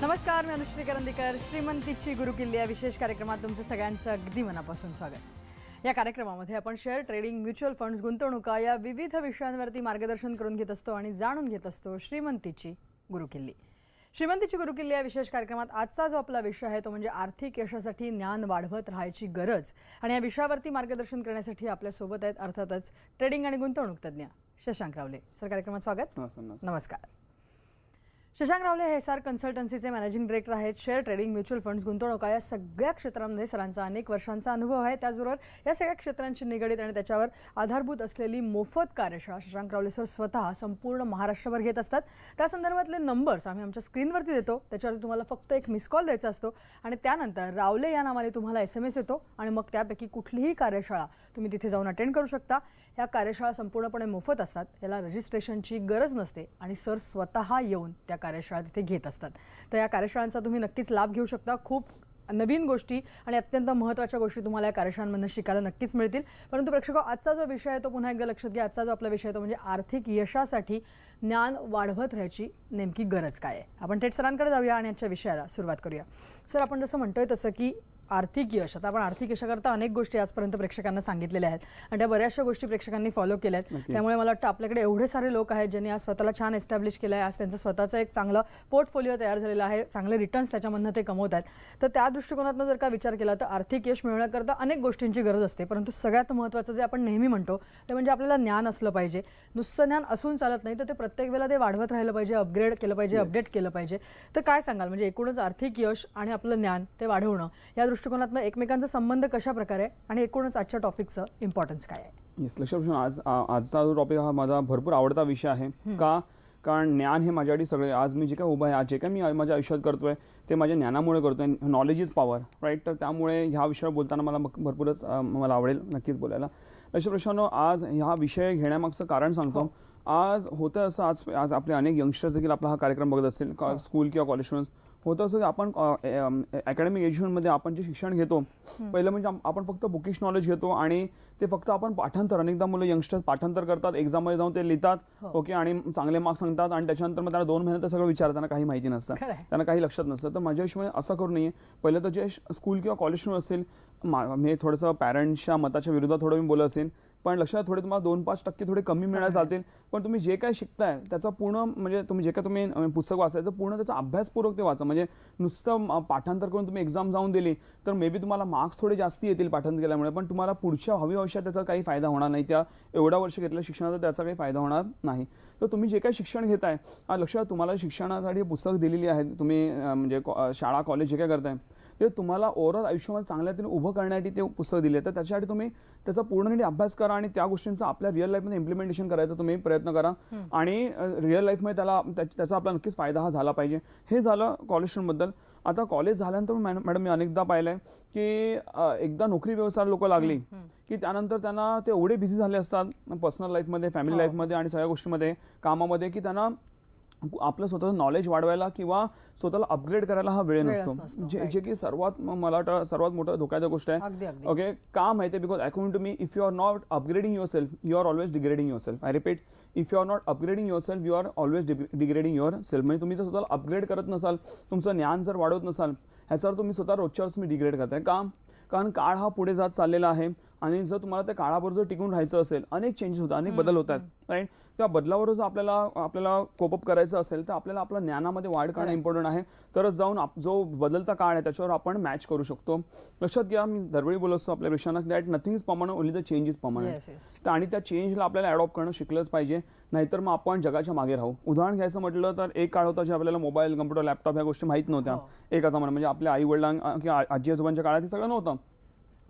नमस्कार, मी अनुश्री करंदीकर. श्रीमंतीची गुरुकिल्ली या विशेष कार्यक्रमात तुमचं सगळ्यांचं अगदी मनापासून स्वागत. या कार्यक्रमामध्ये आपण शेअर ट्रेडिंग, म्युच्युअल फंड्स, गुंतवणुका या विविध विषयांवरती मार्गदर्शन करून घेत असतो आणि जाणून घेत असतो श्रीमंतीची गुरुकिल्ली. श्रीमंतीची गुरुकिल्ली या विशेष कार्यक्रमात आजचा जो आपला विषय आहे तो म्हणजे आर्थिक यशासाठी ज्ञान वाढवत राहायची गरज. आणि या विषयावरती मार्गदर्शन करण्यासाठी आपल्यासोबत आहेत अर्थातच ट्रेडिंग आणि गुंतवणूक तज्ज्ञ शशांक रावले. सर, कार्यक्रमात स्वागत. नमस्कार. शशांक रावले हे SR कन्सल्टन्सीचे मॅनेजिंग डायरेक्टर आहेत. शेअर ट्रेडिंग, म्युच्युअल फंड्स, गुंतवणुका या सगळ्या क्षेत्रांमध्ये सरांचा अनेक वर्षांचा अनुभव आहे. त्याचबरोबर या सगळ्या क्षेत्रांची निगडीत आणि त्याच्यावर आधारभूत असलेली मोफत कार्यशाळा शशांक रावले सर स्वतः संपूर्ण महाराष्ट्रभर घेत असतात. त्या संदर्भातले नंबर्स आम्ही आमच्या स्क्रीनवरती देतो. त्याच्यावरती तुम्हाला फक्त एक मिस कॉल द्यायचा असतो आणि त्यानंतर रावले या नावाने तुम्हाला SMS येतो आणि मग त्यापैकी कुठलीही कार्यशाळा तुम्ही तिथे जाऊन अटेंड करू शकता. या कार्यशाळा संपूर्णपणे मोफत असतात. याला रजिस्ट्रेशनची गरज नसते आणि सर स्वतः येऊन त्या कार्यशाळा तिथे घेत असतात. तर या कार्यशाळांचा तुम्ही नक्कीच लाभ घेऊ शकता. खूप नवीन गोष्टी आणि अत्यंत महत्त्वाच्या गोष्टी तुम्हाला या कार्यशाळांमधून शिकायला नक्कीच मिळतील. परंतु प्रेक्षको, आजचा जो विषय आहे तो पुन्हा एकदा लक्षात घ्या. आजचा जो आपला विषय आहे तो म्हणजे आर्थिक यशासाठी ज्ञान वाढवत राहायची नेमकी गरज काय आहे. आपण थेट सरांकडे जाऊया आणि आजच्या विषयाला सुरुवात करूया. सर, आपण जसं म्हणतोय तसं की आर्थिक यश, आता आपण आर्थिक यशाकरता अनेक गोष्टी आजपर्यंत प्रेक्षकांना सांगितलेल्या आहेत आणि त्या बऱ्याचशा गोष्टी प्रेक्षकांनी फॉलो केल्या आहेत. त्यामुळे मला वाटतं आपल्याकडे एवढे सारे लोक आहेत ज्यांनी आज स्वतःला छान एस्टॅब्लिश केलं आहे. आज त्यांचं स्वतःचं एक चांगलं पोर्टफोलिओ तयार झालेला आहे. चांगले रिटर्न्स त्याच्यामधनं ते कमवत आहेत. तर त्या दृष्टिकोनातून जर का विचार केला तर आर्थिक यश मिळवण्याकरता अनेक गोष्टींची गरज असते. परंतु सगळ्यात महत्त्वाचं जे आपण नेहमी म्हणतो ते म्हणजे आपल्याला ज्ञान असलं पाहिजे. नुसतं ज्ञान असून चालत नाही, तर ते प्रत्येक वेळेला ते वाढवत राहिलं पाहिजे, अपग्रेड केलं पाहिजे, अपडेट केलं पाहिजे. तर काय सांगाल, म्हणजे एकूणच आर्थिक यश आणि आपलं ज्ञान ते वाढवणं या दृष्टिकोनातून एकमेकांचा संबंध कशा प्रकारे आणि एकूणच आजच्या टॉपिकचं इम्पॉर्टन्स काय आहे? येस, लक्षात आजचा जो टॉपिक हा माझा भरपूर आवडता विषय आहे. कारण ज्ञान हे माझ्यासाठी सगळे, आज मी जे काय उभा आहे, आज जे काय मी माझ्या आयुष्यात करतोय ते माझ्या ज्ञानामुळे करतोय. Knowledge is power, right. तर त्यामुळे ह्या विषयावर बोलताना मला भरपूरच मला आवडेल नक्कीच बोलायला. लक्षात आज ह्या विषय घेण्यामागचं कारण सांगतो. आज होतं असं, आज आपले अनेक यंगस्टर्स देखील आपला हा कार्यक्रम बघत असतील, स्कूल किंवा कॉलेज स्टुडंट्स. होतं असं की आपण अकॅडमिक एज्युकेशनमध्ये आपण जे शिक्षण घेतो, पहिलं म्हणजे आपण फक्त बुकिश नॉलेज घेतो आणि ते फक्त आपण पाठांतर, अनेकदा मुलं यंगस्टर्स पाठांतर करतात, एक्झाममध्ये जाऊन ते लिहितात, ओके, आणि चांगले मार्क्स सांगतात आणि त्याच्यानंतर मग त्यांना 2 महिन्यात सगळं विचारताना काही माहिती नसतं, त्यांना काही लक्षात नसतं. तर माझ्या हिशोबाने असं करू नये. पहिलं तर जे स्कूल किंवा कॉलेज स्टुडंट असतील, मी थोडंसं पॅरेंट्सच्या मताच्या विरोधात थोडं मी बोलत असेल, पण लक्षात थोडे तुम्हाला 2-5% थोडे कमी मिळत जातील. पण तुम्ही जे काय शिकताय त्याचा पूर्ण, म्हणजे तुम्ही जे काय तुम्ही पुस्तक वाचायचं पूर्ण त्याचा अभ्यासपूर्वक ते वाचा. म्हणजे नुसतं पाठांतर करून तुम्ही एक्झाम जाऊन दिली तर मे बी तुम्हाला मार्क्स थोडे जास्ती येतील पाठांतर केल्यामुळे, पण तुम्हाला पुढच्या हवी आयुष्यात त्याचा काही फायदा होणार नाही. त्या एवढ्या वर्ष घेतल्या शिक्षणाचा त्याचा काही फायदा होणार नाही. तर तुम्ही जे काही शिक्षण घेताय, लक्षात तुम्हाला शिक्षणासाठी पुस्तक दिलेली आहेत, तुम्ही म्हणजे शाळा कॉलेज जे काय करताय ते तुम्हाला ओव्हरऑल आयुष्यामध्ये चांगल्या तरीने उभं करण्यासाठी ते पुस्तक दिले. तर त्याच्यासाठी तुम्ही त्याचा पूर्णपणे अभ्यास करा आणि त्या गोष्टींचा आपल्या रिअल लाईफमध्ये इम्प्लिमेंटेशन करायचं तुम्ही प्रयत्न करा आणि रिअल लाईफमध्ये त्याचा आपला नक्कीच फायदा हा झाला पाहिजे. हे झालं कॉलेज स्टुडंटबद्दल. आता कॉलेज झाल्यानंतर मॅडम मी अनेकदा पाहिलं आहे की एकदा नोकरी व्यवसाय लोक लागली की त्यानंतर त्यांना ते एवढे बिझी झाले असतात पर्सनल लाईफमध्ये, फॅमिली लाईफमध्ये आणि सगळ्या गोष्टीमध्ये, कामामध्ये, की त्यांना आपलं स्वतःचं नॉलेज वाढवायला किंवा स्वतःला अपग्रेड करायला हा वेळ नसतो. जे की सर्वात मला वाटतं सर्वात मोठं धोक्याची गोष्ट आहे. ओके, का माहिती आहे? Because according to me, if you are not upgrading yourself, you are always degrading yourself. I repeat, if you are not upgrading yourself, you are always degrading yourself. म्हणजे तुम्ही जर स्वतःला upgrade करत नसाल, तुमचं ज्ञान जर वाढवत नसाल, ह्याच्यावर तुम्ही स्वतः रोजच्यावर तुम्ही डिग्रेड करताय. का? कारण काळ हा पुढे जात चाललेला आहे आणि जर तुम्हाला त्या काळाबरोबर टिकून राहायचं असेल, अनेक चेंजेस होतात, अनेक बदल होतात, राईट. त्या बदलावर जर आपल्याला कोपअप करायचं असेल तर आपल्याला आपल्या ज्ञानामध्ये वाढ करणं इम्पॉर्टंट आहे. तरच जाऊन जो बदलता काळ आहे त्याच्यावर आपण मॅच करू शकतो. लक्षात घ्या, मी दरवेळी बोलत असतो आपल्या पेक्षांना, that nothing is permanent, only the change is permanent. तर आणि त्या चेंजला आपल्याला अडॉप्ट करणं शिकलंच पाहिजे, नाहीतर मग आपण जगाच्या मागे राहू. उदाहरण घ्यायचं म्हटलं तर एक काळ होता जे आपल्याला मोबाईल, कम्प्युटर, लॅपटॉप ह्या गोष्टी माहीत नव्हत्या एका जमान्यात. म्हणजे आपल्या आई वडिलांना किंवा आजी आजोबांच्या काळात हे सगळं नव्हतं.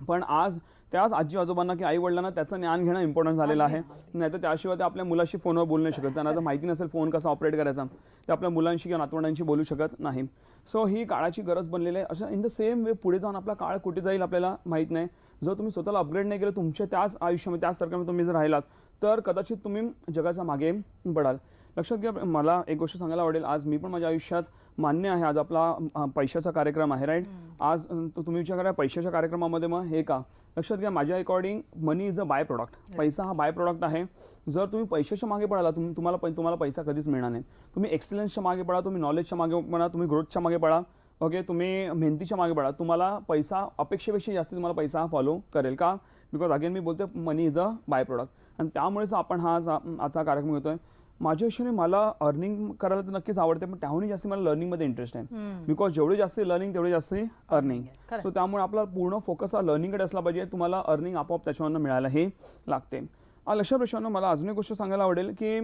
पण आज त्याच आजी आजोबांना की आई वडिलांना त्याचं ज्ञान घेणं इम्पॉर्टंट झालेलं आहे. नाहीतर त्याशिवाय ते आपल्या मुलाशी फोनवर बोलू नाही शकत. त्यांना जर माहिती नसेल फोन कसा ऑपरेट करायचा, ते आपल्या मुलांशी किंवा नातवंडांशी बोलू शकत नाही. सो ही काळाची गरज बनलेली आहे. अशा इन द सेम वे पुढे जाऊन आपला काळ कुठे जाईल आपल्याला माहीत नाही. जर तुम्ही स्वतःला अपग्रेड नाही केलं तुमच्या त्याच आयुष्यामध्ये, त्याच सर्कलमध्ये तुम्ही जर राहिलात तर कदाचित तुम्ही जगाच्या मागे पडाल. लक्षात घ्या, मला एक गोष्ट सांगायला आवडेल. आज मी पण माझ्या आयुष्यात मान्य आहे, आज आपला पैशाचा कार्यक्रम आहे, राईट. आज तुम्ही विचार करा पैशाच्या कार्यक्रमामध्ये मग हे का, लक्षात घ्या, माझ्या according money is a bye product. पैसा हा बाय प्रॉडक्ट आहे. जर तुम्ही पैशाच्या मागे पळाला तुम्हाला पैसा कधीच मिळणार नाही. तुम्ही एक्सलन्सच्या मागे पळा, तुम्ही नॉलेजच्या मागे पळा, तुम्ही ग्रोथच्या मागे पळा, ओके, तुम्ही मेहनतीच्या मागे पळा, तुम्हाला पैसा अपेक्षेपेक्षा जास्त तुम्हाला पैसा फॉलो करेल. का? बिकॉज अगेन मी बोलतो मनी इज अ बाय प्रॉडक्ट. आणि त्यामुळेच आपण हा आजचा कार्यक्रम घेतोय. माझ्या हिशोबाने मला अर्निंग करायला तर नक्कीच आवडते, पण त्याहून जास्त मला लर्निंगमध्ये इंटरेस्ट आहे. बिकॉज जेवढे जास्त लर्निंग तेवढे जास्त अर्निंग. सो त्यामुळे आपला पूर्ण फोकस हा लर्निंगकडे असला पाहिजे. तुम्हाला अर्निंग आपोआप त्याच्यावरनं मिळायला हे लागते. लक्षात प्रश्नानं मला अजून एक गोष्ट सांगायला आवडेल की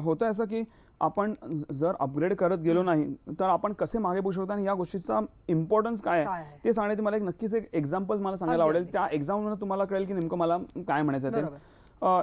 होतं असं की आपण जर अपग्रेड करत गेलो नाही तर आपण कसे मागे पडू शकतो आणि या गोष्टीचा इम्पॉर्टन्स काय आहे ते सांगण्याची मला नक्कीच एक एक्झाम्पल मला सांगायला आवडेल. त्या एक्झाम्पलनं तुम्हाला कळेल की नेमकं मला काय म्हणायचं ते.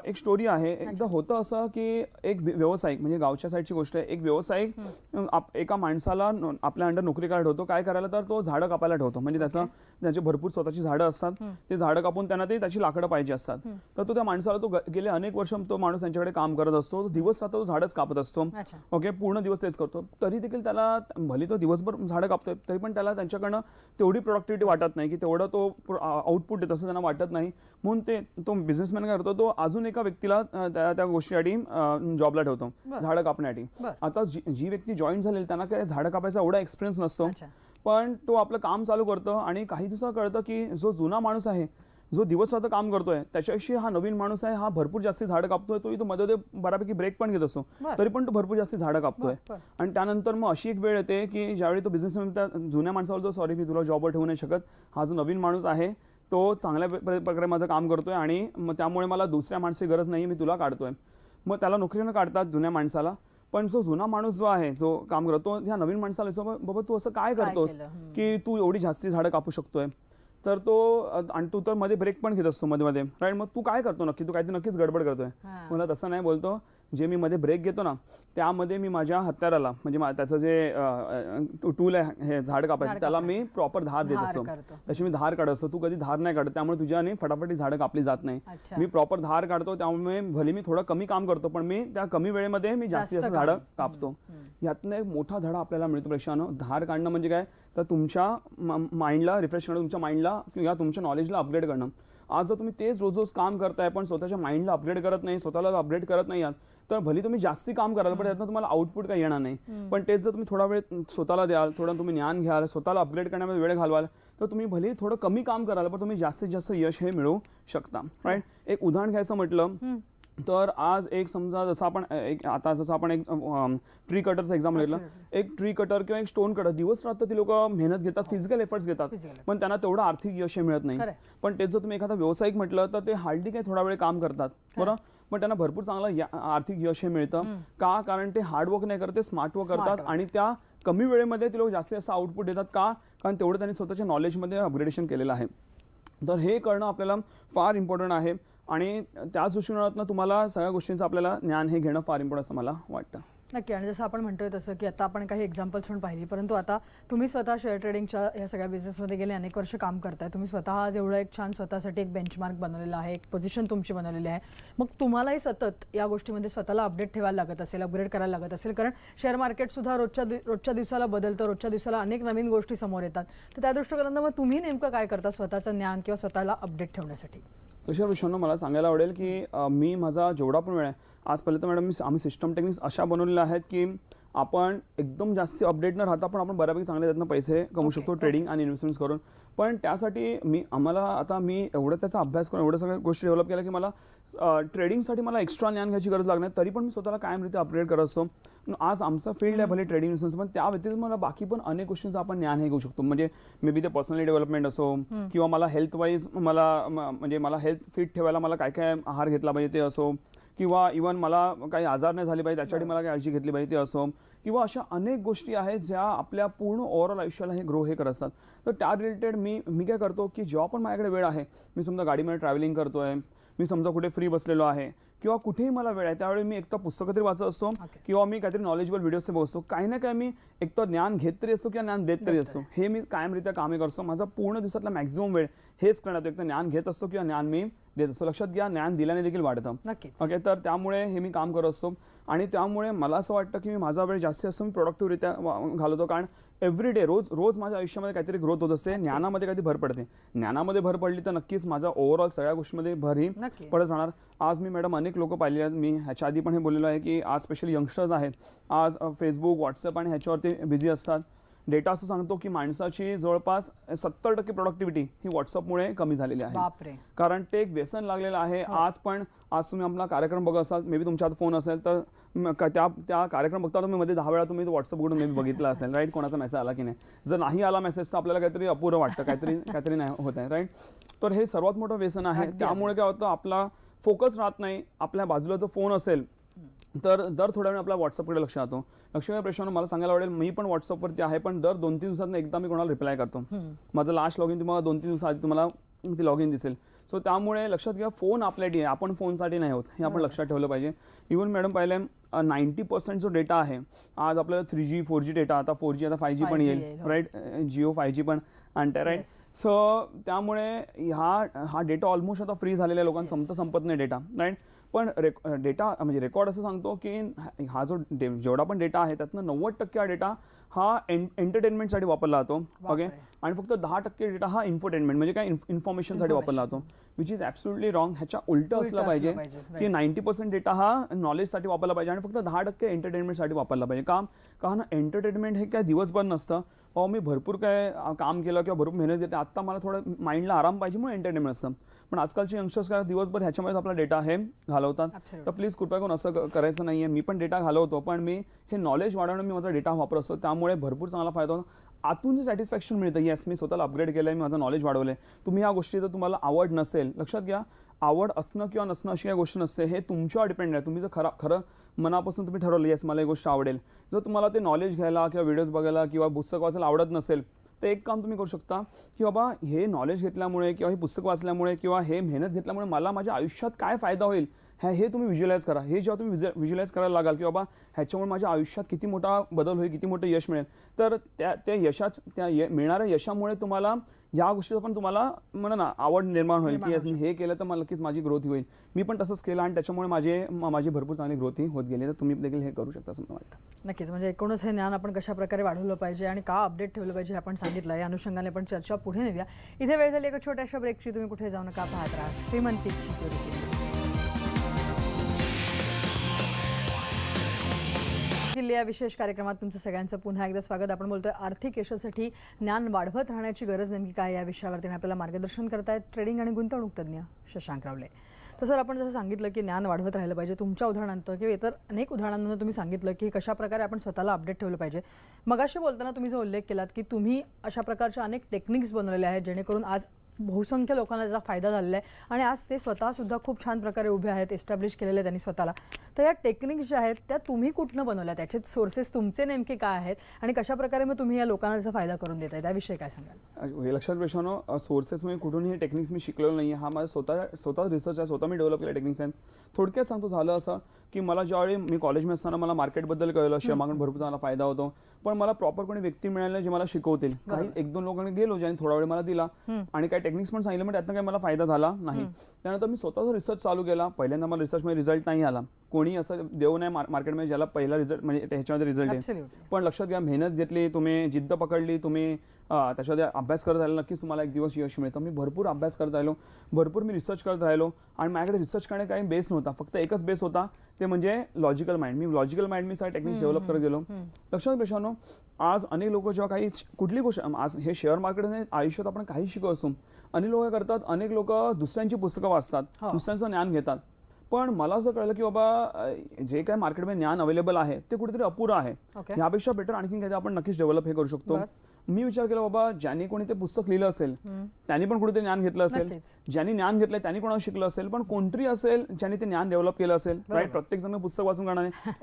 एक स्टोरी आहे. एकदा होतं असं की एक व्यावसायिक, म्हणजे गावच्या साईडची गोष्ट आहे, एक व्यावसायिक एका माणसाला आपल्या अंडर नोकरी करायला ठेवतो. काय करायला तर तो झाडं कापायला ठेवतो. म्हणजे त्याचे भरपूर स्वतःची झाडं असतात. ते झाडं कापून त्यांना त्याची लाकडं पाहिजे असतात. तर तो त्या माणसाला तो गेले अनेक वर्ष तो माणूस त्यांच्याकडे काम करत असतो. तो दिवस रात्र तो झाडच कापत असतो. ओके, पूर्ण दिवस तेच करतो. तरी देखील त्याला भले तो दिवसभर झाडं कापतोय तरी पण त्याला त्यांच्याकडनं तेवढी प्रोडक्टिव्हिटी वाटत नाही की तेवढं तो आउटपुट देत असं त्यांना वाटत नाही. म्हणून तो बिझनेसमॅन काय करतो, तो अजून एका व्यक्तीला त्या गोष्टीसाठी जॉबला ठेवतो, झाडं कापण्यासाठी. आता जी व्यक्ती जॉईन झालेली त्यांना काय झाडं कापायचा एवढा एक्सपिरियन्स नसतो, पण तो आपलं काम चालू करतो आणि काही दिवसात कळतं की जो जुना माणूस आहे, जो दिवस रात्र काम करतोय, त्याच्याशी हा नवीन माणूस आहे, हा भरपूर जास्त झाडं कापतोय. तो मध्ये बऱ्यापैकी ब्रेक पण घेत असतो, तरी पण तो भरपूर जास्त झाडं कापतोय. आणि त्यानंतर मग अशी एक वेळ येते की ज्यावेळी तो बिझनेसमॅन त्या जुन्या माणसाला बोलतो, सॉरी मी तुला जॉबवर ठेवू नाही शकत, हा जो नवीन माणूस आहे तो चांगल्या प्रकारे माझं काम करतोय आणि मग त्यामुळे मला दुसऱ्या माणसाची गरज नाही, मी तुला काढतोय. मग त्याला नोकरीनं काढतात जुन्या माणसाला. पण जो जुना माणूस जो आहे, जो काम करतो, ह्या नवीन माणसाला विचारतो, बाबा तू असं काय करतोस की तू एवढी जास्ती झाडं कापू शकतोय? तर तो आणि तू तर मध्ये ब्रेक पण घेत असतो मध्ये राईट, मग तू काय करतो नक्की? तू काहीतरी नक्कीच गडबड करतोय. मला तसं नाही, बोलतो जे मी मध्ये ब्रेक घेतो ना त्यामध्ये मी माझ्या हत्याराला, म्हणजे त्याचं जे टूल आहे हे झाड कापायचं, त्याला मी प्रॉपर धार देत असतो. तशी मी धार काढत असतो. तू कधी धार नाही काढत, त्यामुळे तुझ्याने फटाफट झाडं कापली जात नाही. मी प्रॉपर धार काढतो, त्यामुळे भले मी थोडं कमी काम करतो पण मी त्या कमी वेळेमध्ये मी जास्तीत जास्त झाडं कापतो. यातनं एक मोठा धडा आपल्याला मिळतो प्रेक्षकांनो. धार काढणं म्हणजे काय तर तुमच्या माइंडला रिफ्रेश करणं, तुमच्या माइंडला किंवा तुमच्या नॉलेजला अपग्रेड करणं. आज जर तुम्ही तेच रोज काम करताय पण स्वतःच्या माइंडला अपग्रेड करत नाही, स्वतःला अपग्रेड करत नाही आहात, तर भले तुम्ही जास्ती काम कराल पण त्यातनं तुम्हाला आउटपुट काही येणार नाही. पण तेच जर तुम्ही थोडा वेळ स्वतःला द्याल, थोडं तुम्ही ज्ञान घ्याल, स्वतःला अपग्रेड करण्यामध्ये वेळ घालवाल, तर तुम्ही भले थोडं कमी काम कराल पण तुम्ही जास्तीत जास्त यश हे मिळवू शकता. राईट. एक उदाहरण घ्यायचं म्हटलं तर आज एक समजा जसं आपण एक ट्री कटरचं एक्झाम्पल घेतलं. एक ट्री कटर किंवा एक स्टोन कटर, दिवस रात्र ती लोक मेहनत घेतात, फिजिकल एफर्ट्स घेतात, पण त्यांना तेवढं आर्थिक यश मिळत नाही. पण तेच जर तुम्ही एखादा व्यावसायिक म्हटलं तर ते हार्डली काही थोडा वेळ काम करतात, बरं, पण त्यांना भरपूर चांगलं आर्थिक यश हे मिळतं. का? कारण ते हार्डवर्क नाही करत, ते स्मार्ट वर्क करतात आणि त्या कमी वेळेमध्ये ते लोक जास्तीत जास्त आउटपुट देतात. का? कारण तेवढं त्यांनी स्वतःच्या नॉलेजमध्ये अपग्रेडेशन केलेलं आहे. तर हे करणं आपल्याला फार इम्पॉर्टंट आहे आणि त्याच दृष्टिकोनातून तुम्हाला सगळ्या गोष्टींचं आपल्याला ज्ञान हे घेणं फार इम्पॉर्टंट असं मला वाटतं. नक्की. आणि जसं आपण म्हणतोय तसं की आता आपण काही एक्झाम्पल्स पण पाहिली, परंतु आता तुम्ही स्वतः शेअर ट्रेडिंगच्या या सगळ्या बिझनेसमध्ये गेले अनेक वर्ष काम करताय. तुम्ही स्वतः आज एवढं एक छान स्वतःसाठी एक बेंचमार्क बनवलेला आहे, एक पोझिशन तुमची बनवलेली आहे. मग तुम्हालाही सतत या गोष्टीमध्ये स्वतःला अपडेट ठेवायला लागत असेल, अपग्रेड करायला लागत असेल, कारण शेअर मार्केट सुद्धा रोजच्या दिवसाला बदलतं, रोजच्या दिवसाला अनेक नवीन गोष्टी समोर येतात. तर त्या दृष्टिकोनातून मग तुम्ही नेमकं काय करता स्वतःचं ज्ञान किंवा स्वतःला अपडेट ठेवण्यासाठी? तशा विषयांना मला सांगायला आवडेल की मी माझा जेवढा पण वेळ आहे, आज पहिलं तर मॅडम आम्ही सिस्टम टेक्निक्स अशा बनवलेल्या आहेत की आपण एकदम जास्त अपडेट न राहता पण आपण बऱ्यापैकी चांगले त्यातनं पैसे कमवू शकतो ट्रेडिंग आणि इन्व्हेस्टमेंट्स करून. पण त्यासाठी मी एवढं त्याचा अभ्यास करून एवढ्या सगळ्या गोष्टी डेव्हलप केल्या की मला ट्रेडिंगसाठी मला एक्स्ट्रा ज्ञान घ्यायची गरज लागणार, तरी पण मी स्वतःला कायमरीत्या अपग्रेड करत असतो. आज आमचा फील्ड आहे भले ट्रेडिंग इन्व्हेस्टमेंट्स, पण त्या व्यतिरिक्त मला बाकी पण अनेक गोष्टींचं आपण ज्ञान हे घेऊ शकतो. म्हणजे मे बी ते पर्सनली डेव्हलपमेंट असो किंवा मला हेल्थ वाईज मला हेल्थ फिट ठेवायला मला काय काय आहार घेतला पाहिजे ते असो, किंवा इव्हन मला काही आजार नाही झाले पाहिजे त्याच्यासाठी मला काही काळजी घेतली पाहिजे ते असो, किंवा अशा अनेक गोष्टी आहेत ज्या आपल्या पूर्ण ओव्हरऑल आयुष्याला हे ग्रो हे करत असतात. तर त्या रिलेटेड मी काय करतो की जेव्हा पण माझ्याकडे वेळ आहे, मी समजा गाडीमध्ये ट्रॅव्हलिंग करतोय, मी समजा कुठे फ्री बसलेलो आहे किंवा कुठेही मला वेळ आहे, त्यावेळी मी एकतर पुस्तकं तरी वाचत असतो किंवा मी काहीतरी नॉलेजेबल व्हिडिओज बघतो. काही ना काही मी एकतर ज्ञान घेत तरी असतो किंवा ज्ञान देत तरी असतो. हे मी कायमरित्या कामे करतो. माझा पूर्ण दिवसातला मॅक्झिमम वेळ हेच करण्यात, एकतर ज्ञान घेत असतो किंवा ज्ञान मी देत असतो. लक्षात घ्या, ज्ञान दिल्याने देखील वाढतं. ओके, तर त्यामुळे हे मी काम करत असतो आणि त्यामुळे मला असं वाटतं की मी माझा वेळ जास्तीत जास्त मी प्रोडक्टिव्हरित्या घालवतो. कारण एव्हरी डे रोज रोज माझ्या आयुष्यामध्ये काहीतरी ग्रोथ होत असते, ज्ञानामध्ये काहीतरी भर पडते. ज्ञानामध्ये भर पडली तर नक्कीच माझा ओव्हरऑल सगळ्या गोष्टीमध्ये भर ही नक्की. पडत राहणार. आज मी मॅडम अनेक लोक पाहिली आहेत, मी ह्याच्या आधी पण हे बोललेलो आहे की आज स्पेशली यंगस्टर्स आहेत, आज फेसबुक व्हॉट्सअप आणि ह्याच्यावरती बिझी असतात. डेटा असं सांगतो की माणसाची जवळपास 70% प्रोडक्टिव्हिटी ही व्हॉट्सअपमुळे कमी झालेली आहे. बापरे. कारण ते एक व्यसन लागलेलं आहे. आज तुम्ही आपला कार्यक्रम बघत असाल, मे बी तुमच्या हातात फोन असेल तर त्या कार्यक्रम बघता तुम्ही मध्ये 10 वेळा तुम्ही व्हॉट्सअप उघडून मे बी बघितलं असेल, राईट, कोणाचा मेसेज आला की नाही. जर नाही आला मेसेज तर आपल्याला काहीतरी अपुरं वाटतं, काहीतरी नाही होत आहे, राईट. तर हे सर्वात मोठं व्यसन आहे. त्यामुळे काय होतं, आपला फोकस राहत नाही. आपल्या बाजूला जर फोन असेल तर दर थोड्या वेळ आपल्या व्हॉट्सअपकडे लक्ष जातो. लक्ष्मी प्रश्न मला सांगायला आवडेल, मी पण व्हॉट्सअपवरती आहे, पण दर 2-3 दिवसात एकदा मी कोणाला रिप्लाय करतो. माझं लास्ट लॉग इन तुम्हाला 2-3 दिवसाआधी तुम्हाला ती लॉग इन दिसेल. सो त्यामुळे लक्षात घ्या, फोन आपल्यासाठी आहे, आपण फोनसाठी नाही होत, हे आपण लक्षात ठेवलं पाहिजे. इव्हन मॅडम पाहिलं 90% जो डेटा आहे आज आपल्याला 3G 4G डेटा, आता 4G आता 5G पण येईल, राईट. जिओ 5G पण आणते, राईट. सो त्यामुळे हा डेटा ऑलमोस्ट आता फ्री झालेल्या लोकांना संपत नाही डेटा, राईट. पण डेटा म्हणजे रेकॉर्ड असं सांगतो की हा जो जेवढा पण डेटा आहे त्यातनं 90% हा डेटा हा एंटरटेनमेंटसाठी वापरला जातो, ओके. आणि फक्त 10% डेटा हा इन्फोटेनमेंट म्हणजे काय इन्फॉर्मेशनसाठी वापरला जातो, विच इज ॲब्सोल्युटली रॉंग. ह्याच्या उलटं असलं पाहिजे की 90% डेटा हा नॉलेजसाठी वापरला पाहिजे आणि फक्त 10% एंटरटेनमेंटसाठी वापरला पाहिजे. का ना एंटरटेनमेंट हे काय दिवसभर नसतं. मी भरपूर काय काम केलं किंवा भरपूर मेहनत घेते, आत्ता मला थोडं माइंडला आराम पाहिजे म्हणून एंटरटेनमेंट असतं. पण आजकालचे यंगस्टर्स काय दिवसभर ह्याच्यामध्ये आपला डेटा हे घालवतात. तर प्लीज कृपया करून असं करायचं नाही आहे. मी पण डेटा घालवतो, पण मी हे नॉलेज वाढवणं मी माझा डेटा वापरत असतो, त्यामुळे भरपूर चांगला फायदा होतो. आतून जे सॅटिस्फॅक्शन मिळतं, येस मी स्वतःला अपग्रेड केलं आहे, मी माझं नॉलेज वाढवलं आहे. तुम्ही ह्या गोष्टी जर तुम्हाला आवड नसेल, लक्षात घ्या, आवड असणं किंवा नसणं अशी काही गोष्ट नसते, हे तुमच्यावर डिपेंड आहे. तुम्ही जर खरं मनापासून तुम्ही ठरवलं येस मला ही गोष्ट आवडेल, जर तुम्हाला ते नॉलेज घ्यायला किंवा व्हिडिओज बघायला किंवा पुस्तक वाचायला आवडत नसेल, तर एक काम तुम्ही करू शकता की बाबा हे नॉलेज घेतल्यामुळे किंवा हे पुस्तक वाचल्यामुळे किंवा हे मेहनत घेतल्यामुळे मला माझ्या आयुष्यात काय फायदा होईल हे तुम्ही व्हिज्युअलाइज करा. हे जेव्हा तुम्ही व्हिज्युअलाइज करायला लागाल की बाबा ह्याच्यामुळे माझ्या आयुष्यात किती मोठा बदल होईल, किती मोठं यश मिळेल, तर त्या मिळणाऱ्या यशामुळे तुम्हाला या गोष्टीचा पण तुम्हाला म्हणा ना आवड निर्माण होईल की मी हे केलं तर मला नक्कीच माझी ग्रोथ होईल. मी पण तसंच केलं आणि त्याच्यामुळे माझी भरपूर चांगली ग्रोथ होत गेली. तर तुम्ही देखील हे करू शकता असं मला वाटतं. नक्कीच. म्हणजे एकूणच हे ज्ञान आपण कशा प्रकारे वाढवलं पाहिजे आणि का अपडेट ठेवलं पाहिजे हे आपण सांगितलं. या अनुषंगाने आपण चर्चा पुढे नेऊया. इथे वेळ झाली एका छोट्याशा ब्रेकची. तुम्ही कुठे जाऊ नका, पाहत राहा श्रीमंतीची गुरुकिल्ली. या विशेष कार्यक्रमात तुमचं सगळ्यांचं पुन्हा एकदा स्वागत. आपण बोलतोय आर्थिक यशासाठी ज्ञान वाढवत राहण्याची गरज नेमकी काय, या विषयावरती आपल्याला मार्गदर्शन करतायत ट्रेडिंग आणि गुंतवणूक तज्ज्ञ शशांक रावले. तर सर, आपण जसं सांगितलं की ज्ञान वाढवत राहिलं पाहिजे, तुमच्या उदाहरणांत किंवा इतर अनेक उदाहरणांना तुम्ही सांगितलं की कशा प्रकारे आपण स्वतःला अपडेट ठेवलं पाहिजे. मगाशी बोलताना तुम्ही जो उल्लेख केलात की तुम्ही अशा प्रकारच्या अनेक टेक्निक्स बनवलेल्या आहेत जेणेकरून आज बहुसंख्य लोकांना त्याचा फायदा झालेला आहे आणि आज ते स्वतःसुद्धा खूप छान प्रकारे उभे आहेत, एस्टॅब्लिश केलेले त्यांनी स्वतःला. तर या टेक्निक्स ज्या आहेत त्या तुम्ही कुठनं बनवल्या, त्याचे सोर्सेस तुमचे नेमके काय आहेत आणि कशा प्रकारे मग तुम्ही या लोकांना त्याचा फायदा करून देताय, त्याविषयी काय सांगाल? हे लक्षात प्रश्न सोर्सेस मी कुठूनही टेक्निक्स मी शिकलेलो नाही आहे. हा माझा स्वतः रिसर्च आहे, स्वतः मी डेव्हलप केलेल्या टेक्निक्स आहेत. थोडक्यात सांगतो, झालं असं की मला ज्यावेळी मी कॉलेजमध्ये असताना मला मार्केटबद्दल कळलं, शेअर मार्केट भरपूर चांगला फायदा होतो, पण मला प्रॉपर कोणी व्यक्ती मिळाले जे मला शिकवतील. काही 1-2 लोकांनी गेलो ज्यांनी थोडा वेळ मला दिला आणि काही टेक्निक्स पण सांगितलं, पण त्यातनं काही मला फायदा झाला नाही. त्यानंतर मी स्वतःचा रिसर्च चालू केला. पहिल्यांदा मला रिसर्चमध्ये रिझल्ट नाही आला. कोणी असं देऊ नये मार्केटमध्ये ज्याला पहिला रिझल्ट म्हणजे त्याच्यामध्ये रिझल्ट आहे. पण लक्षात घ्या, मेहनत घेतली तुम्ही, जिद्द पकडली तुम्ही, त्याच्यामध्ये अभ्यास करत राहिला, नक्कीच तुम्हाला एक दिवस यश मिळतं. मी भरपूर अभ्यास करत राहिलो, भरपूर मी रिसर्च करत राहिलो आणि माझ्याकडे रिसर्च करणे काही बेस नव्हता, फक्त एकच बेस होता, ते म्हणजे लॉजिकल माइंड. मी लॉजिकल माइंड मी सगळे टेक्निक्स डेव्हलप करत गेलो. लक्षात प्रश्न, आज अनेक लोक जेव्हा काही कुठली गोष्ट, आज हे शेअर मार्केटने आयुष्यात आपण काही शिकवत असतो, अनेक लोक करतात, अनेक लोक दुसऱ्यांची पुस्तकं वाचतात, दुसऱ्यांचं ज्ञान घेतात. पण मला असं कळलं की बाबा जे काय मार्केटमध्ये ज्ञान अवेलेबल आहे ते कुठेतरी अपुरं आहे. यापेक्षा बेटर आणखी काही आपण नक्कीच डेव्हलप हे करू शकतो. मी विचार केला बाबा ज्यांनी कोणी ते पुस्तक लिहिलं असेल त्यांनी पण कुठेतरी ज्ञान घेतलं असेल, ज्यांनी ज्ञान घेतलंय त्यांनी कोणाला शिकलं असेल, पण कोणतरी असेल ज्यांनी ते ज्ञान डेव्हलप केलं असेल, राईट. प्रत्येक जण पुस्तक वाचून करणार नाही,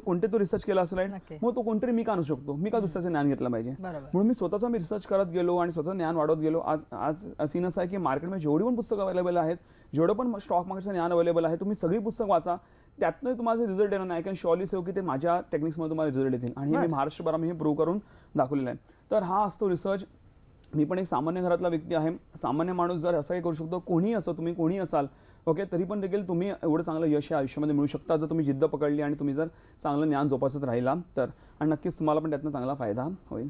कोणते तो रिसर्च केला असेल, राईट. मग तो कोणतरी मी का आणू शकतो, मी का दुसऱ्याचं ज्ञान घेतलं पाहिजे. म्हणून मी स्वतःचा मी रिसर्च करत गेलो आणि स्वतः ज्ञान वाढवत गेलो. आज सीन असं आहे की मार्केटमध्ये जेवढी पण पुस्तकं अवेलेबल आहेत, जेवढं पण स्टॉक मार्केटचं ज्ञान अवेलेबल आहे, तुम्ही सगळी पुस्तक वाचा, त्यातनं तुम्हाला रिझल्ट येणार नाही. कॅन शॉर्ली सेव की ते माझ्या टेक्निक्समध्ये तुम्हाला रिझल्ट येतील आणि मी महाराष्ट्रभर मी हे प्रूव्ह करून दाखवलेलं आहे. तर हा असतो रिसर्च. मी पण एक सामान्य घरातला व्यक्ती आहे. सामान्य माणूस जर असंही करू शकतो, कोणीही असो, तुम्ही कोणी असाल, ओके, तरी पण देखील तुम्ही एवढं चांगलं यश या आयुष्यामध्ये मिळू शकता जर तुम्ही जिद्द पकडली आणि तुम्ही जर चांगलं ज्ञान जोपासत राहिला तर. आणि नक्कीच तुम्हाला पण त्यातनं चांगला फायदा होईल.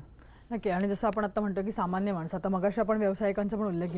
नक्की. आणि जसं आपण आता म्हणतो की सामान्य माणसं, आता मगाशी आपण व्यावसायिकांचा पण उल्लेख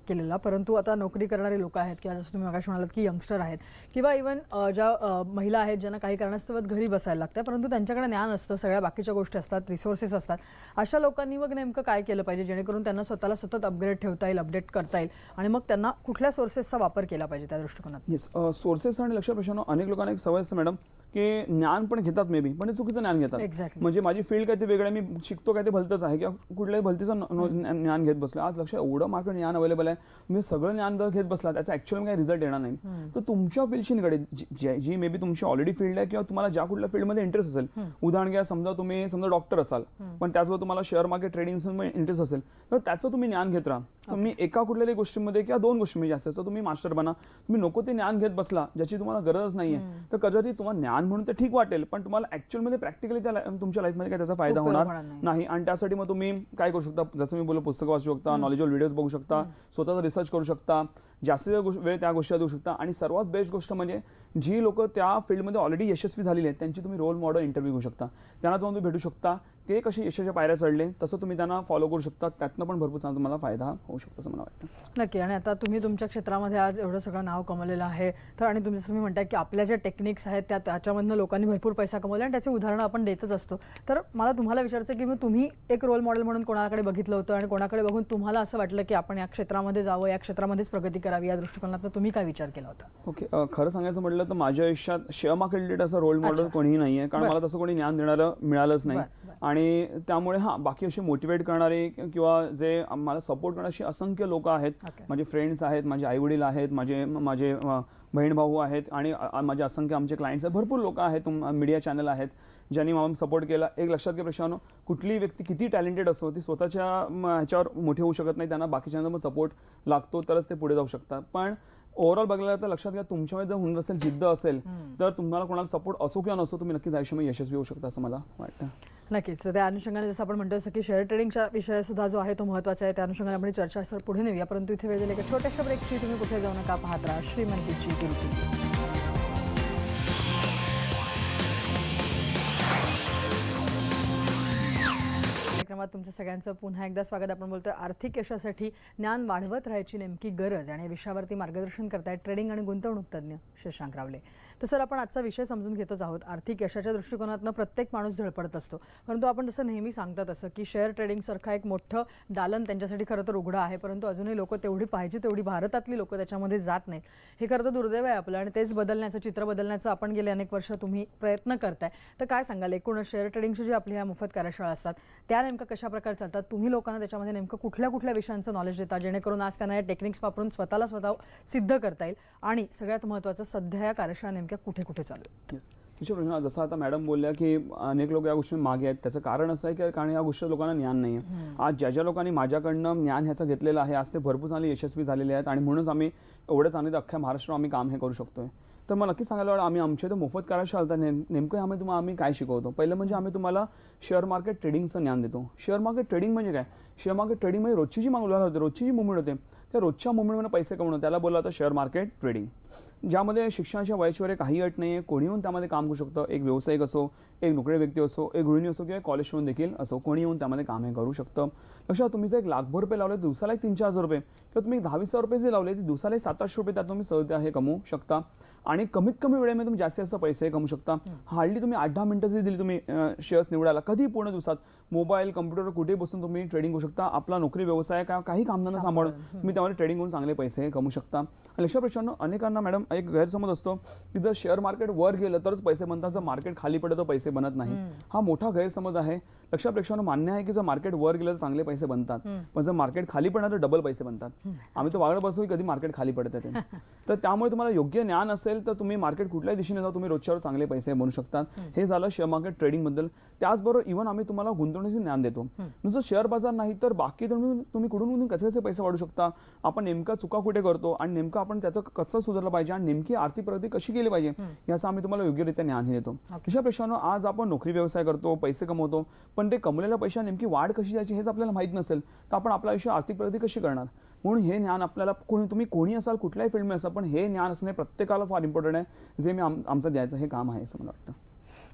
केलेला, परंतु आता नोकरी करणारी लोक आहेत किंवा जसं तुम्ही मगाशी म्हणालात की यंगस्टर आहेत किंवा इव्हन ज्या महिला आहेत ज्यांना काही कारणास्तव घरी बसायला लागतं, परंतु त्यांच्याकडे ज्ञान असतं, सगळ्या बाकीच्या गोष्टी असतात, रिसोर्सेस असतात. अशा लोकांनी मग नेमकं काय केलं पाहिजे जेणेकरून त्यांना स्वतःला सतत अपग्रेड ठेवता येईल, अपडेट करता येईल, आणि मग त्यांना कुठल्या सोर्सेसचा वापर केला पाहिजे त्या दृष्टिकोनात? येस, सोर्सेस आणि लक्षात प्रश्न, अनेक लोकांना एक सवय असते मॅडम की ज्ञान पण घेतात मे बी, पण ते चुकीचं ज्ञान घेतात. Exactly. म्हणजे माझी फील्ड काय ते वेगळं आहे, मी शिकतो काय ते भलतंच आहे किंवा कुठल्याही भलतीचं ज्ञान घेत बसलं. आज लक्ष एवढं मार्केट ज्ञान अवेलेबल आहे, तुम्ही सगळं ज्ञान जर घेत बसला त्याचा ॲक्च्युअल काही रिझल्ट येणार नाही. तर तुमच्या फील्डशी निगडीत जी मे बी तुमची ऑलरेडी फील्ड आहे किंवा तुम्हाला ज्या कुठल्या फील्डमध्ये इंटरेस्ट असेल, उदाहरण घ्या, समजा डॉक्टर असाल पण त्याचबरोबर तुम्हाला शेअर मार्केट ट्रेडिंग इंटरेस्ट असेल, तर त्याचं तुम्ही ज्ञान घेत राहा. तुम्ही एका कुठल्याही गोष्टीमध्ये किंवा दोन गोष्टीमध्ये जास्त असतं तुम्ही मास्टर बना. तुम्ही नको ते ज्ञान घेत बसला ज्याची तुम्हाला गरज नाहीये, तर कदाचित तुम्हाला ज्ञान म्हणून ते ठीक वाटेल, पण तुम्हाला ऍक्च्युअलमध्ये प्रॅक्टिकली तुमच्या लाईफमध्ये काय त्याचा फायदा होणार नाही. आणि त्यासाठी मग तुम्ही काय करू शकता, जसं मी बोललो, पुस्तकं वाचू शकता, नॉलेजेबल व्हिडिओज बघू शकता, स्वतःचा रिसर्च करू शकता, जास्तीत वेळ त्या गोष्टी देऊ शकता. आणि सर्वात बेस्ट गोष्ट म्हणजे जी लोक त्या फील्डमध्ये ऑलरेडी यशस्वी झालेली आहेत त्यांची तुम्ही रोल मॉडेल इंटरव्ह्यू घेऊ शकता, त्यांना जाऊन तुम्ही भेटू शकता, ते कशी यशाच्या पायऱ्या चढले तसं तुम्ही त्यांना फॉलो करू शकता. त्यातनं पण भरपूर चांगला तुम्हाला फायदा होऊ शकतो असं मला वाटतं. नक्की. आणि आता तुम्ही तुमच्या क्षेत्रामध्ये आज एवढं सगळं नाव कमवलेलं आहे, तर आणि तुम्ही म्हणताय की आपल्या ज्या टेक्निक्स आहेत त्याच्यामधनं लोकांनी भरपूर पैसा कमवला आणि त्याचे उदाहरणं आपण देतच असतो. तर मला तुम्हाला विचारायचं की मग तुम्ही एक रोल मॉडेल म्हणून कोणाकडे बघितलं होतं आणि कोणाकडे बघून तुम्हाला असं वाटलं की आपण या क्षेत्रामध्ये जावं, या क्षेत्रामध्येच प्रगती करावी, या दृष्टिकोनातून तुम्ही काय विचार केला होता? ओके, खरं सांगायचं म्हटलं तर माझ्या आयुष्यात शेअर मार्केट रिलेटेड असं रोल मॉडेल कोणीही नाही आहे, कारण मला तसं कोणी ज्ञान देणारं मिळालंच नाही. आणि त्यामुळे बाकी असे मोटिवेट करणारे किंवा जे मला सपोर्ट करणारे असंख्य लोक आहेत, माझे फ्रेंड्स आहेत, माझे आईवडील आहेत, माझे बहीण भाऊ आहेत, आणि माझे असंख्य आमचे क्लायंट्स आहेत, भरपूर लोक आहेत, मीडिया चॅनल आहेत ज्यांनी मला सपोर्ट केला. एक लक्षात घ्या प्रश्न, कुठलीही व्यक्ती किती टॅलेंटेड असो ती स्वतःच्या ह्याच्यावर मोठी होऊ शकत नाही, त्यांना बाकीच्यांना मग सपोर्ट लागतो तरच ते पुढे जाऊ शकतात. पण ओव्हरऑल बघायला तर लक्षात घ्या, तुमच्यामध्ये जर हुनर असेल, जिद्द असेल, तर तुम्हाला कोणाला सपोर्ट असो किंवा नसो, तुम्ही नक्कीच आयुष्यामध्ये यशस्वी होऊ शकता असं मला वाटतं. नक्कीच. त्या अनुषंगाने जसं आपण म्हणतो असं की शेअर ट्रेडिंगचा विषय सुद्धा जो आहे तो महत्त्वाचा आहे, त्या अनुषंगाने आपण चर्चा सर पुढे नेऊया, परंतु इथे वेळ दिला की छोट्याशा ब्रेकची. तुम्ही कुठे जाऊ नका, पाहत राहा श्रीमंतीची गिरकी. कार्यक्रमात तुमचं सगळ्यांचं पुन्हा एकदा स्वागत. आपण बोलतोय आर्थिक यशासाठी ज्ञान वाढवत राहायची नेमकी गरज, आणि या विषयावरती मार्गदर्शन करतायत ट्रेडिंग आणि गुंतवणूक तज्ज्ञ शशांक रावले. तर सर, आपण आजचा विषय समजून घेतच आहोत. आर्थिक यशाच्या दृष्टिकोनातून प्रत्येक माणूस धडपडत असतो, परंतु आपण जसं नेहमी सांगतात असं की शेअर ट्रेडिंगसारखा एक मोठं दालन त्यांच्यासाठी खरं तर उघडं आहे, परंतु अजूनही लोक तेवढी पाहिजे तेवढी भारतातली लोक त्याच्यामध्ये जात नाहीत. हे खरं तर दुर्दैव आहे आपलं, आणि तेच बदलण्याचं, चित्र बदलण्याचं आपण गेले अनेक वर्ष तुम्ही प्रयत्न करताय. तर काय सांगाल, एकूण शेअर ट्रेडिंगची जी आपली ह्या मोफत कार्यशाळा असतात त्या नेमकं कशा प्रकारे चालतात? तुम्ही लोकांना त्याच्यामध्ये नेमकं कुठल्या कुठल्या विषयांचं नॉलेज देता जेणेकरून आज त्यांना या टेक्निक्स वापरून स्वतः सिद्ध करता येईल? आणि सगळ्यात महत्त्वाचं, सध्या या कार्यशाळा नेमक्या कुठे कुठे चालू आहे? प्रश्न, जसं आता मॅडम बोलल्या की अनेक लोक या गोष्टी मागे आहेत, त्याचं कारण असं आहे की कारण या गोष्टी लोकांना ज्ञान नाही आहे. आज ज्या लोकांनी माझ्याकडनं ज्ञान ह्याचं घेतलेलं आहे, आज ते भरपूर चांगले यशस्वी झालेले आहेत, आणि म्हणूनच आम्ही एवढं चांगले अख्ख्या महाराष्ट्रात आम्ही काम हे करू शकतोय. तर मला नक्की सांगायला आम्ही आमच्या इथं मोफत कार्यशाळा नेमकं यामध्ये तुम्हाला आम्ही काय शिकवतो. पहिलं म्हणजे आम्ही तुम्हाला शेअर मार्केट ट्रेडिंगचं ज्ञान देतो. शेअर मार्केट ट्रेडिंग म्हणजे काय? शेअर मार्केट ट्रेडिंग म्हणजे रोजची जी मागणी होते, रोजची जी मुवमेंट होते, त्या रोजच्या मुवमेंटमध्ये पैसे कमवणं, त्याला बोलला जातं शेअर मार्केट ट्रेडिंग, ज्यामध्ये शिक्षणाच्या वयाशिवाय काही अट नाही आहे. कोणी येऊन त्यामध्ये काम करू शकतं. एक व्यावसायिक असो, एक नोकरी व्यक्ती असो, एक गृहिणी असो किंवा कॉलेज स्टुडंट देखील असो, कोणी येऊन त्यामध्ये काम हे करू शकतं. लक्षात, तुम्ही जर 1,00,000 रुपये लावले, दिवसाला 3-4 रुपये, किंवा तुम्ही 10-20 रुपये जे लावले, ते दिवसाला 700 रुपये त्यात तुम्ही सहज हे कमवू शकता. आणि कमीत कमी वेळेमध्ये तुम्ही जास्त पैसे कमवू शकता. हार्डली तुम्ही 8-10 मिनिटं जरी दिली तुम्ही शेअर्स निवडायला, कधी पूर्ण दिवसात मोबाईल, कम्प्युटर कुठे बसून तुम्ही ट्रेडिंग करू शकता. आपला नोकरी, व्यवसाय, काही कामधंदा सांभाळून तुम्ही त्यामध्ये ट्रेडिंग करून चांगले पैसे कमवू शकता. आणि लक्षात प्रश्न, अनेकांना मॅडम एक गैरसमज असतो की जर शेअर मार्केट वर गेलं तरच पैसे बनतात, जर मार्केट खाली पडलं तर पैसे बनत नाही. हा मोठा गैरसमज आहे. लक्षात प्रेक्षकांनो, मान्य आहे की जर मार्केट वर गेलं तर चांगले पैसे बनतात, पण जर मार्केट खाली पडणार तर डबल पैसे बनतात. आम्ही तर वागड बसू की कधी मार्केट खाली पडतं ते. तर त्यामुळे तुम्हाला योग्य ज्ञान असेल तर तुम्ही मार्केट कुठल्याही दिशेने जाऊ, तुम्ही रोजच्यावर चांगले पैसे बनवू शकतात. हे झालं शेअर मार्केट ट्रेडिंग बद्दल. त्याचबरोबर इव्हन आम्ही तुम्हाला गुंतवणुकीचे ज्ञान देतो. नुसतं शेअर बाजार नाही तर बाकी तुम्ही कुठून कसे पैसे वाढू शकता, आपण नेमका चुका कुठे करतो आणि नेमकं आपण त्याचं कसं सुधारलं पाहिजे आणि नेमकी आर्थिक प्रगती कशी केली पाहिजे, याचं आम्ही तुम्हाला योग्यरित्या ज्ञान देतो. अशा प्रश्नानं आज आपण नोकरी, व्यवसाय करतो, पैसे कमवतो, पण ते कमवलेल्या पैशात नेमकी वाढ कशी जायची हेच आपल्याला माहीत नसेल तर आपण आपल्या आयुष्यात आर्थिक प्रगती कशी करणार? म्हणून हे ज्ञान आपल्याला, तुम्ही कोणी असाल, कुठल्याही फील्डमध्ये असाल, पण हे ज्ञान असणे प्रत्येकाला फार इम्पॉर्टंट आहे, जे मी आमचं द्यायचं हे काम आहे असं मला वाटतं.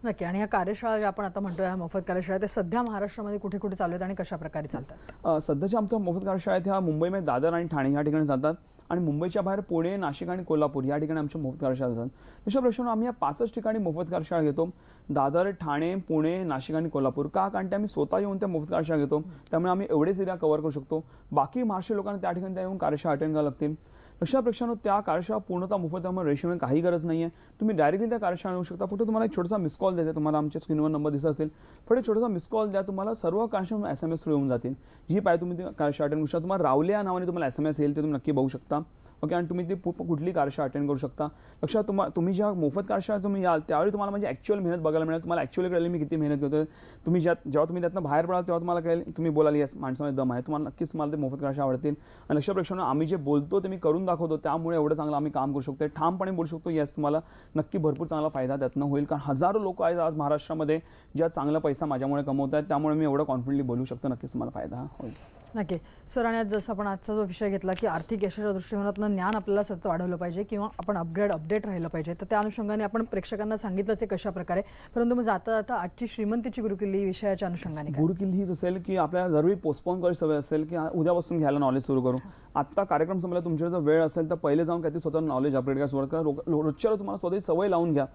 नक्की. आणि ह्या कार्यशाळा ज्या आपण आता म्हणतोय ह्या मोफत कार्यशाळा ते सध्या महाराष्ट्रामध्ये कुठे कुठे चालू आहेत आणि कशा प्रकारे चालतात? सध्याच्या आमच्या मोफत कार्यशाळा आहेत ह्या मुंबईमध्ये दादर आणि ठाणे या ठिकाणी जातात आणि मुंबईच्या बाहेर पुणे, नाशिक आणि कोल्हापूर या ठिकाणी आमच्या मोफत कार्यशाळा जातात. अशा प्रश्न आम्ही या 5च ठिकाणी मोफत कार्यशाळा घेतो. दादर, ठाणे, पुणे, नाशिक आणि कोल्हापूर. का? कारण ते आम्ही स्वतः येऊन त्या मोफत कार्यशाळा घेतो, त्यामुळे आम्ही एवढेच एरिया कव्हर करू शकतो. बाकी महाराष्ट्रीय लोकांना त्या ठिकाणी येऊन कार्यशाळा अटेंड करायला लागतील. अशा प्रेक्षांनो त्या कार्यशाळा पूर्णतः मोफत, त्यामुळे रेशनची काही गरज नाही आहे. तुम्ही डायरेक्टली त्या कार्यशाळा येऊ शकता. फक्त तुम्हाला एक छोटासा मिस कॉल द्यायचा. तुम्हाला आमच्या स्क्रीनवर नंबर दिसत असेल, फक्त एक छोटासा मिस कॉल द्या. तुम्हाला सर्व कार्यशाळा SMS थ्रू येऊन जातील. जी पाहिजे तुम्ही ती कार्यशाळा अटेंड करू शकता. तुम्हाला रावले या नावाने तुम्हाला SMS येईल, ते तुम्ही नक्की बघू शकता. ओके. आणि तुम्ही ती कुठली कार्यशाळा अटेंड करू शकता. लक्षात तुम्ही ज्या मोफत कार्यशाळा तुम्ही याल त्यावेळी तुम्हाला म्हणजे ॲक्च्युअल मेहनत बघायला मिळेल. तुम्हाला ॲक्च्युअली कळेल मी किती मेहनत करतोय. तुम्ही जेव्हा तुम्ही त्यातनं बाहेर पडाल तेव्हा तुम्हाला कळेल, तुम्ही बोलाल येस माणसामध्ये दम आहे. तुम्हाला नक्कीच तुम्हाला ते मोफत कार्यशाळा आवडतील. आणि लक्ष प्रेक्षकांनो आम्ही जे बोलतो ते मी करून दाखवतो, त्यामुळे एवढं चांगलं आम्ही काम करू शकतो. ठामपणे बोलू शकतो येस तुम्हाला नक्की भरपूर चांगला फायदा त्यातनं होईल. कारण हजारो लोक आहेत आज महाराष्ट्रामध्ये ज्या चांगला पैसा माझ्यामुळे कमवत आहेत, त्यामुळे मी एवढं कॉन्फिडंटली बोलू शकतो नक्कीच तुम्हाला फायदा होईल. नक्की. सर, आणि आज जसं आपण आजचा जो विषय घेतला की आर्थिक यशाच्या दृष्टिकोनातून ज्ञान आपल्याला सतत वाढवलं पाहिजे किंवा आपण अपडेट राहिलं पाहिजे, तर त्या अनुषंगाने आपण प्रेक्षकांना सांगितलंच आहे कशा प्रकारे. परंतु मग जाता जाता आजची श्रीमंतीची गुरुकिल्ली विषयाच्या अनुषंगाने काय? गुरुकिल्ली हीच असेल की आपल्याला जरूर पोस्टपोन करायची सवय असेल की उद्यापासून घ्यायला नॉलेज सुरू करू. आत्ता कार्यक्रम संपला, तुमच्याकडे जर वेळ असेल तर पहिले जाऊन काहीतरी स्वतः नॉलेज अपडेट करा, सुरुवात करा. रोजच्या रोज तुम्हाला स्वतःची सवय लावून घ्या.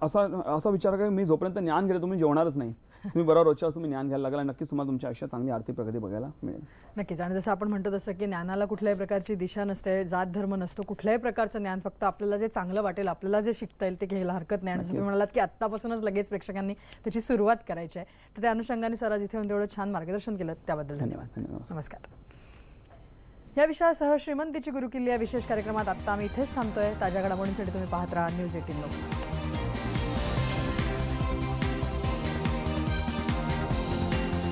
असा विचार करा मी जोपर्यंत ज्ञान घेतो तुम्ही जेवणारच नाही. तुम्ही बरोबर रोजच्या रोज तुम्ही ज्ञान घ्यायला लागला, नक्कीच तुम्हाला तुमच्या आयुष्यात चांगली आर्थिक प्रगती बघायला मिळेल. नक्कीच. आणि जसं आपण म्हणतो तसं की ज्ञानाला कुठल्याही प्रकारची दिशा नसते, जात धर्म नसतो, कुठल्याही प्रकारचं ज्ञान. फक्त आपल्याला जे चांगलं वाटेल, आपल्याला जे शिकता येईल ते घ्यायला हरकत नाही. आणि जसं तुम्ही म्हणालात की आत्तापासूनच लगेच प्रेक्षकांनी त्याची सुरुवात करायची आहे, तर त्या अनुषंगाने सर आज इथे येऊन तेवढं छान मार्गदर्शन केलं त्याबद्दल धन्यवाद. नमस्कार. या विषयासह श्रीमंतीची गुरुकिल्ली या विशेष कार्यक्रमात आत्ता आम्ही इथेच थांबतोय. ताज्या घडामोडींसाठी तुम्ही पाहत राहा न्यूज 18 लोकमत.